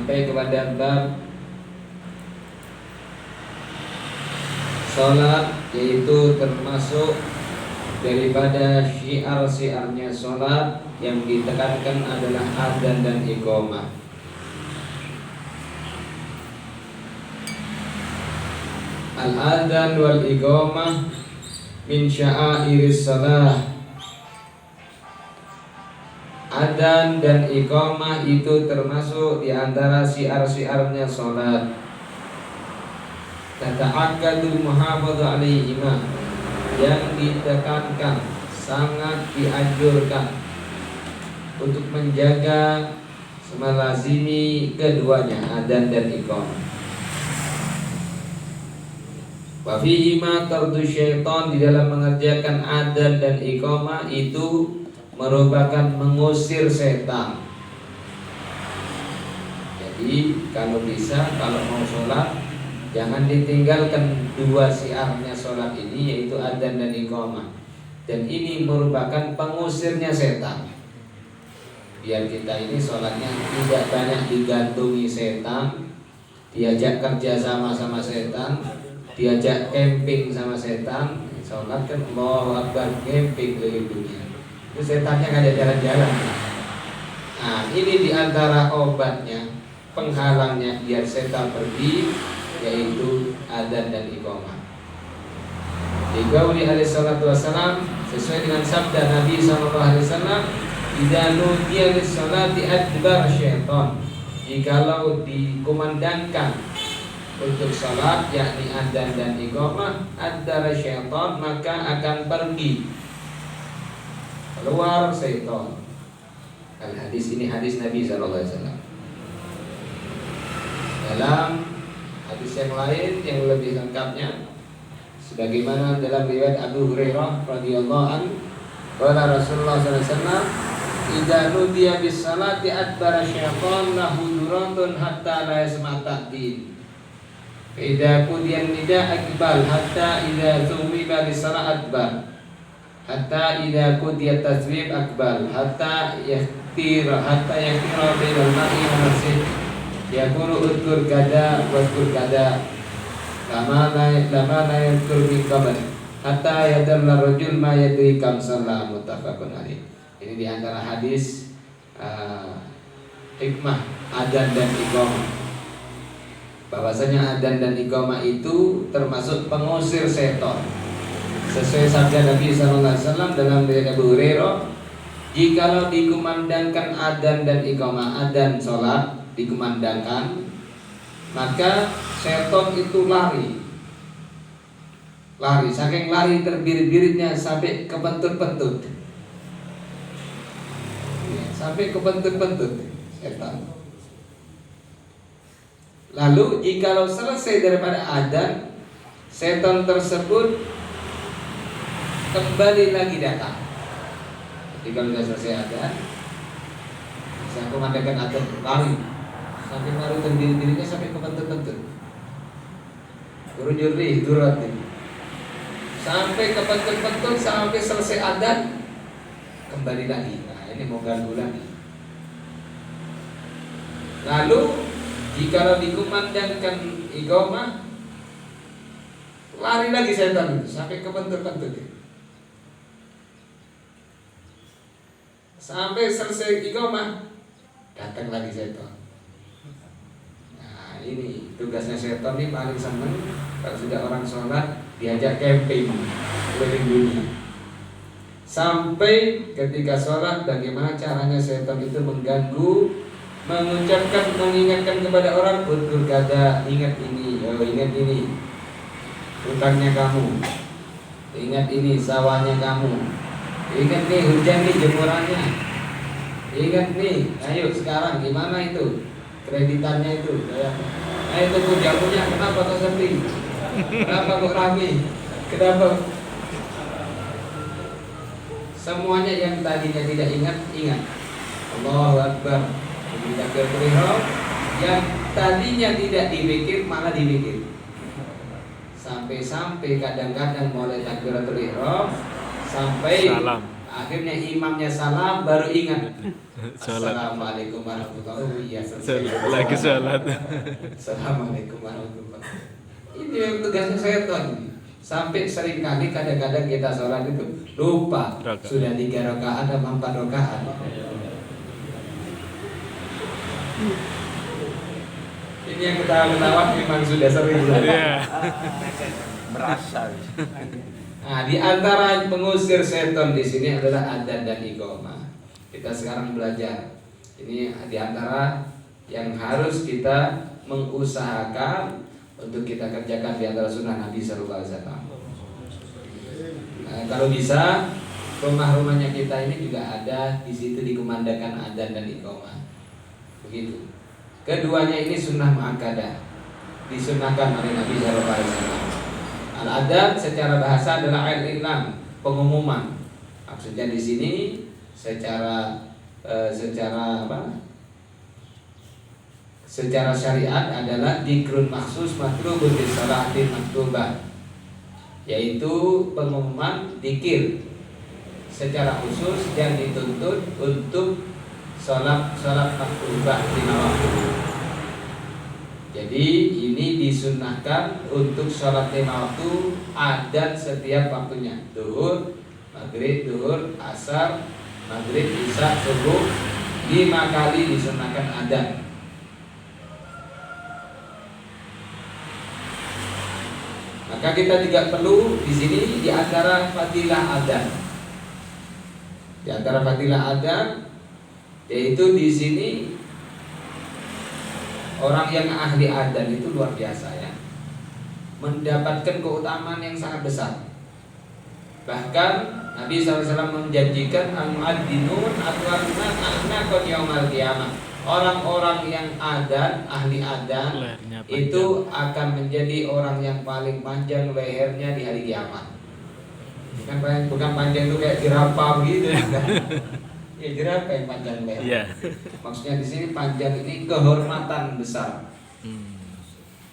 sampai kepada bab sholat, yaitu termasuk daripada syiar-syiarnya sholat yang ditekankan adalah adzan dan iqamah. Al-adzan wal iqamah min sya'airis shalah. Adzan dan iqamah itu termasuk di antara syiar-syiarnya sholat. Tata'akkadu muhafadzah alaihima, yang ditekankan, sangat dianjurkan untuk menjaga, melazimi keduanya, adzan dan iqamah. Wa fihima tardu syaitan, di dalam mengerjakan adzan dan iqamah itu merupakan mengusir setan. Jadi kalau bisa, kalau mau sholat, jangan ditinggalkan dua syiarnya sholat ini, yaitu adzan dan iqamah. Dan ini merupakan pengusirnya setan. Biar kita ini sholatnya tidak banyak digantungi setan, diajak kerja sama setan, diajak camping sama setan. Sholat kan Allahu Akbar, camping keliling dunia, itu setannya ngajak jalan-jalan. Nah, ini diantara obatnya, penghalangnya biar setan pergi, yaitu adzan dan iqamah. Digauli alaihi salatu wassalam, sesuai dengan sabda Nabi SAW, idza nudiya lis-salati adbar syaitan. Jikalau dikumandangkan untuk salat, yakni adzan dan iqamah, adara syaitan, maka akan pergi, keluar syaitan. Al-hadis ini hadis Nabi SAW. Dalam hadis yang lain yang lebih lengkapnya, sebagaimana dalam riwayat Abu Hurairah radhiyallahu anhu, qala Rasulullah sallallahu alaihi wasallam, idza nudiya bis salati adbara syaitan lahu duratun hatta la yasma' ta'din. Idza qudiyan nida akbal hatta idza thuwiba bis salat adbar. Hatta idza qudiyat taswib akbal hatta yahtira bainal mar'i wa nafsihi. Yaqulu udkur kada wa udkur kada lama la yadkur min qabl hatta yadalla rajul ma yadri kam shalla, muttafaqun alaih. Ini di antara hadis hikmah adzan dan iqamah, bahwasanya adzan dan iqamah itu termasuk pengusir setan. Sesuai sabda Nabi SAW dalam riwayat Abu Hurairah, jikalau dikumandangkan adzan dan iqamah, adzan sholat dikumandangkan, maka setan itu lari, saking lari terbirit-biritnya sampai kepentut-pentut, sampai kepentut-pentut setan. Lalu jikalau selesai daripada adzan, setan tersebut kembali lagi datang. Jadi kalau sudah selesai adzan, saya kumandangkan adzan, lari, sampai lari terbirit-biritnya sampai kepentut-pentut, urujuri durat, sampai kepentut-pentut, sampai selesai adzan, kembali lagi. Nah, ini mau ganggu lagi. Lalu jikalau dikumandangkan iqamah, lari lagi setan itu sampai kepentut-pentut, sampai selesai iqamah, datang lagi setan. Nah, ini tugasnya setan ini paling seneng kalau sudah orang sholat diajak camping keliling dunia. Sampai ketika sholat, bagaimana caranya setan itu mengganggu, mengucapkan, mengingatkan kepada orang, utur kada, ingat ini, ingat ini hutangnya kamu, ingat ini sawahnya kamu, ingat nih hujan nih jemurannya, ingat nih, ayo sekarang gimana itu kreditannya itu, ayo tunggu jamunya, kenapa kok sepi, kenapa kok rame, kenapa? Semuanya yang tadinya tidak ingat. Allahu Akbar, takbiratul ihram, yang tadinya tidak dipikir malah dipikir. Sampai kadang-kadang mulai takbiratul ihram sampai Akhirnya imamnya salam baru ingat. Salat. Assalamualaikum warahmatullahi wabarakatuh. Iya, selesai. Lagi salat. Assalamualaikum warahmatullahi wabarakatuh. Ini yang tugasnya setan. Sampai seringkali kadang-kadang kita sholat itu lupa sudah 3 rakaat atau 4 rakaat. Ini yang ketawa-ketawa memang sudah sering. Iya. Berasa. Nah, di antara pengusir setan di sini adalah adzan dan iqamah. Kita sekarang belajar. Ini di antara yang harus kita mengusahakan untuk kita kerjakan di antara sunnah Nabi Sallallahu Alaihi Wasallam. Nah, kalau bisa rumah-rumahnya kita ini juga ada di situ dikumandangkan adzan dan iqamah. Begitu. Keduanya ini sunnah muakkadah, disunnahkan oleh Nabi Sallallahu Alaihi Wasallam. Al-adzan secara bahasa adalah al-i'lam, pengumuman. Maksudnya di sini secara apa? Secara syariat adalah dzikrun maksus matlubun bis salatin maktubah, yaitu pengumuman dzikir secara khusus yang dituntut untuk salat maktubah lima waktu. Jadi ini disunnahkan untuk sholat 5 waktu adzan setiap waktunya. Zuhur, maghrib, zuhur, asar, maghrib, isya, subuh 5 kali disunnahkan adzan. Maka kita juga perlu di sini di antara fadilah adzan. Di antara fadilah adzan yaitu di sini orang yang ahli adzan itu luar biasa ya, mendapatkan keutamaan yang sangat besar. Bahkan Nabi SAW menjanjikan al-muadzzinun atwalna yaumal qiyamah. Orang-orang yang adzan, ahli adzan itu akan menjadi orang yang paling panjang lehernya di hari kiamat. Bukan panjang itu kayak jerapah gitu kan. Ya jerapah yang panjang leher. Iya. Maksudnya di sini panjang ini kehormatan besar.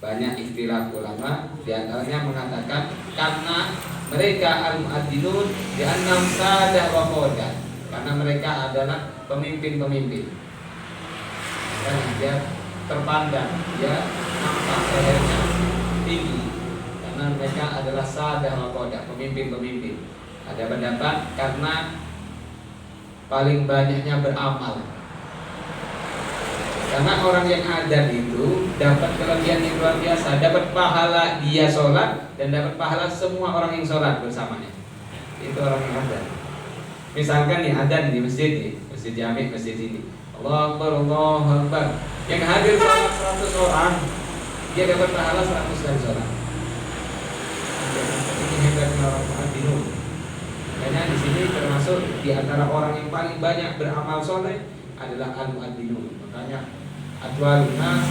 Banyak istilah ulama, di antaranya mengatakan karena mereka al-muadzzinun di annam sadah wa qadah, karena mereka adalah pemimpin-pemimpin. Dan dia terpandang, dia nampak lehernya tinggi karena mereka adalah sadah wa qadah, pemimpin-pemimpin. Ada pendapat karena paling banyaknya beramal. Karena orang yang adzan itu dapat kelebihan yang luar biasa, dapat pahala dia sholat dan dapat pahala semua orang yang sholat bersamanya. Itu orang yang adzan. Misalkan nih adzan di masjid nih, masjid Jami, masjid ini, Allahu Akbar, Allahu Akbar. Yang hadir sholat 100 orang, dia dapat pahala 100 kali sholat. Ini hebatnya orang muadzzinun. Makanya di sini termasuk di antara orang yang paling banyak beramal soleh adalah al-muadzzinun. Makanya atwalun nas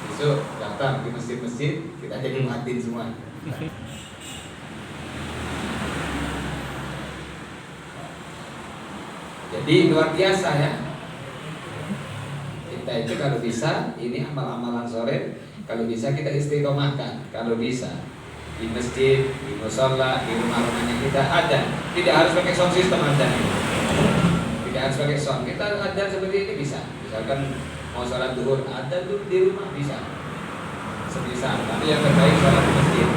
besok datang di masjid-masjid kita jadi muadzin semua. Jadi luar biasa ya. Kita itu kalau bisa ini amal-amalan sore kalau bisa kita istiqomahkan, kalau bisa di masjid, di mushola, di rumah-rumahnya kita adzan. Tidak harus pakai sound system adzan. Tidak harus pakai sound. Kita adzan seperti ini bisa. Misalkan mau sholat zuhur adzan tuh di rumah bisa. Sebisa. Tapi yang terbaik sholat di masjid.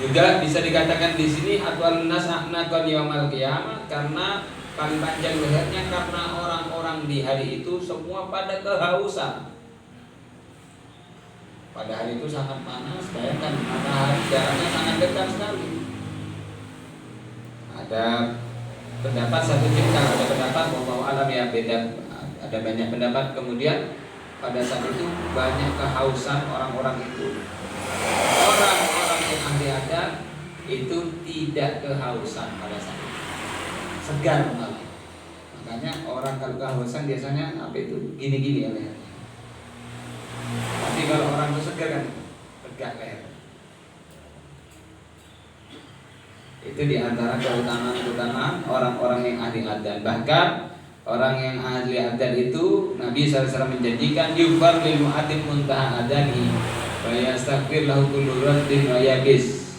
Juga bisa dikatakan di sini atwalun nas a'naqan yaumal qiyamah karena paling panjang lehernya karena orang-orang di hari itu semua pada kehausan. Pada hari itu sangat panas, bayangkan matahari jaraknya sangat dekat sekali. Ada pendapat satu cerita, ada pendapat wallahu alam ya beda, ada banyak pendapat. Kemudian pada saat itu banyak kehausan orang-orang itu. Orang-orang yang ahli adzan itu tidak kehausan pada saat itu. Segar kembali. Makanya orang kalau kehausan biasanya apa itu gini-gini ya lehernya. Tapi kalau orang itu segar kan tegak leher. Itu diantara keutamaan-keutamaan orang-orang yang ahli adzan. Bahkan Orang yang ahli adzan itu Nabi SAW menjanjikan yufar lil muadzin muntaha adzani wa yastaghfir lahu kullu raddin wa yabis.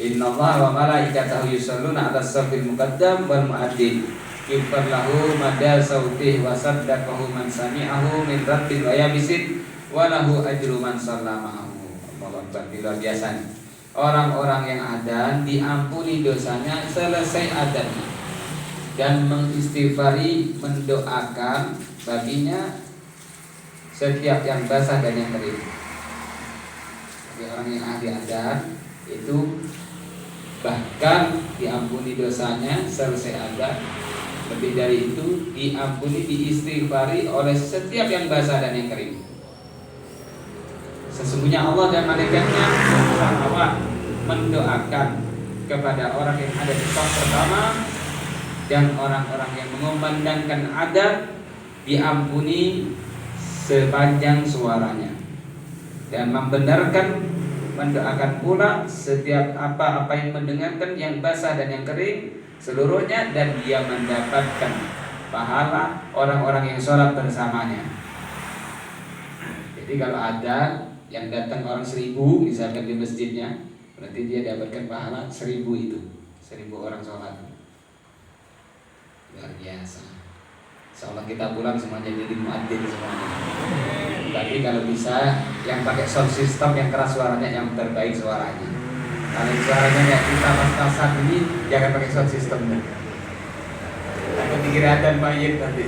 Innallaha wa malaikatahu yusholluna 'alas safil muqaddam wal muadzin yufar lahu madda sautih wa saddaqahu man sami'ahu min raddin wa yabisin wa lahu ajru man shalla ma'ahu. Allahu akbar, luar biasa. Orang-orang yang adzan diampuni dosanya selesai adzannya dan mengistighfari, mendoakan baginya setiap yang basah dan yang kering. Jadi orang yang ahli adzan itu bahkan diampuni dosanya selesai adzan. Lebih dari itu diampuni, diistighfari oleh setiap yang basah dan yang kering. Sesungguhnya Allah dan malaikatnya sama mendoakan kepada orang yang ada di saf pertama dan orang-orang yang mengumandangkan adzan diampuni sepanjang suaranya, dan membenarkan mendoakan pula setiap apa-apa yang mendengarkan yang basah dan yang kering seluruhnya, dan dia mendapatkan pahala orang-orang yang sholat bersamanya. Jadi kalau ada yang datang orang 1000 misalkan di masjidnya, berarti dia dapatkan pahala 1000 itu, 1000 orang sholat. Luar biasa. Insyaallah kita pulang semuanya jadi muadzin semuanya. Tapi kalau bisa yang pakai sound system yang keras suaranya, yang terbaik suaranya. Kalau suaranya kayak kita pas-pasan ini jangan pakai sound system. Takut dikira adzan mayit nanti.